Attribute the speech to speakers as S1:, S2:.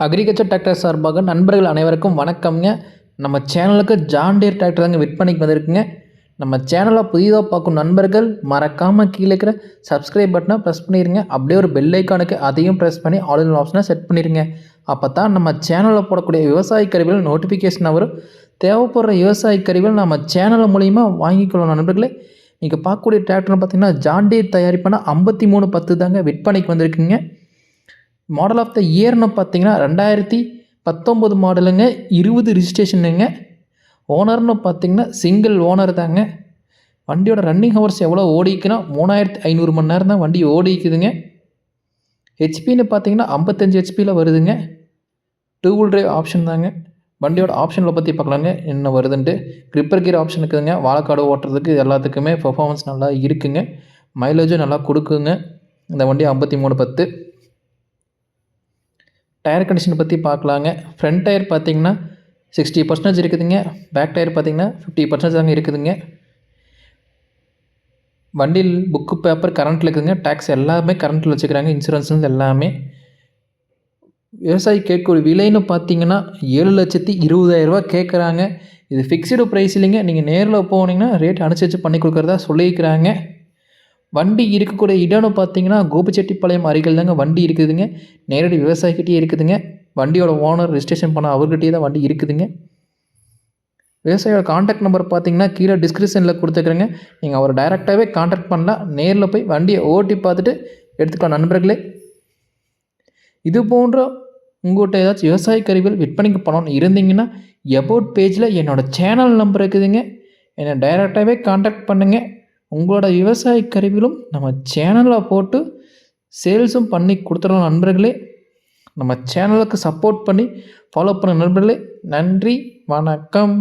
S1: Agriculture tractor சார்பாக நண்பர்கள் அனைவருக்கும் வணக்கம்ங்க. நம்ம சேனலுக்கு ஜான் டீர் டிராக்டர் தாங்க விற்பனைக்கு வந்திருக்குங்க. நம்ம சேனலை புதிதாக பார்க்கும் நண்பர்கள் மறக்காமல் கீழே இருக்கிற சப்ஸ்கிரைப் பட்டனை ப்ரெஸ் பண்ணிடுங்க. அப்படியே ஒரு பெல் ஐக்கானுக்கு அதையும் ப்ரெஸ் பண்ணி ஆல் இன் ஆப்ஷனை செட் பண்ணிடுங்க. அப்போ தான் நம்ம சேனலில் போடக்கூடிய விவசாய கருவிகள் நோட்டிஃபிகேஷன் வரும். தேவைப்படுற விவசாய கருவிகள் நம்ம சேனல் மூலிமா வாங்கிக்கொள்ளணும் நண்பர்களே. நீங்கள் பார்க்கக்கூடிய டிராக்டர்னு பார்த்தீங்கன்னா ஜான் டீர் தயாரிப்பான 5310 தாங்க விற்பனைக்கு வந்திருக்குங்க. மாடல் ஆஃப் த இயர்னு பார்த்தீங்கன்னா 2019 மாடலுங்க, 20 ரிஜிஸ்ட்ரேஷனுங்க. ஓனர்னு பார்த்தீங்கன்னா சிங்கிள் ஓனர் தாங்க. வண்டியோட ரன்னிங் ஹவர்ஸ் எவ்வளோ ஓடிக்குன்னா 3500 மணி நேரம் தான் வண்டி ஓடிக்குதுங்க. ஹெச்பின்னு பார்த்தீங்கன்னா 55 ஹெச்பியில் வருதுங்க. 2 வீல் டிரைவ் ஆப்ஷன் தாங்க. வண்டியோட ஆப்ஷனில் பற்றி பார்க்கலாங்க என்ன வருதுன்ட்டு. கிரிப்பர் கீர் ஆப்ஷன் இருக்குதுங்க. வாழைக்காடு ஓட்டுறதுக்கு எல்லாத்துக்குமே பெர்ஃபார்மன்ஸ் நல்லா இருக்குங்க. மைலேஜும் நல்லா கொடுக்குங்க இந்த வண்டி 5310. டயர் கண்டிஷன் பற்றி பார்க்கலாங்க. ஃப்ரண்ட் டயர் பார்த்தீங்கன்னா 60% இருக்குதுங்க. பேக் டயர் பார்த்தீங்கன்னா 50% தாங்க இருக்குதுங்க. வண்டியில் புக்கு பேப்பர் கரண்ட்டில் இருக்குதுங்க. டேக்ஸ் எல்லாமே கரண்ட்டில் வச்சுக்கிறாங்க. இன்சூரன்ஸ்லேருந்து எல்லாமே. விவசாயி கேட்கக்கூடிய விலைன்னு பார்த்தீங்கன்னா 7,20,000 கேட்குறாங்க. இது ஃபிக்ஸ்டு ப்ரைஸ் இல்லைங்க. நீங்கள் நேரில் போனீங்கன்னா ரேட் அனுசரித்து பண்ணி கொடுக்குறதா சொல்லியிருக்கிறாங்க. வண்டி இருக்கக்கூடிய இடம்னு பார்த்தீங்கன்னா கோபிச்செட்டிப்பாளையம் அருகில் தாங்க வண்டி இருக்குதுங்க. நேரடி விவசாயிக்கிட்டே இருக்குதுங்க. வண்டியோட ஓனர் ரெஜிஸ்ட்ரேஷன் பண்ண அவர்கிட்டயே தான் வண்டி இருக்குதுங்க. விவசாயியோட கான்டாக்ட் நம்பர் பார்த்தீங்கன்னா கீழே டிஸ்கிரிப்ஷனில் கொடுத்துக்கிறேங்க. நீங்கள் அவர் டைரெக்டாகவே கான்டாக்ட் பண்ணலாம். நேரில் போய் வண்டியை ஓட்டி பார்த்துட்டு எடுத்துக்கலாம் நண்பர்களே. இது போன்ற உங்கள்கிட்ட ஏதாச்சும் விவசாய கருவிகள் விற்பனைக்கு பண்ணணும்னு இருந்தீங்கன்னா எபோட் பேஜில் என்னோடய சேனல் நம்பர் இருக்குதுங்க. என்னை டைரெக்டாகவே கான்டாக்ட் பண்ணுங்கள். உங்களோட விவசாய கருவிகளும் நம்ம சேனலில் போட்டு சேல்ஸும் பண்ணி கொடுத்துடலாம் நண்பர்களே. நம்ம சேனலுக்கு சப்போர்ட் பண்ணி ஃபாலோ பண்ண நண்பர்களே. நன்றி, வணக்கம்.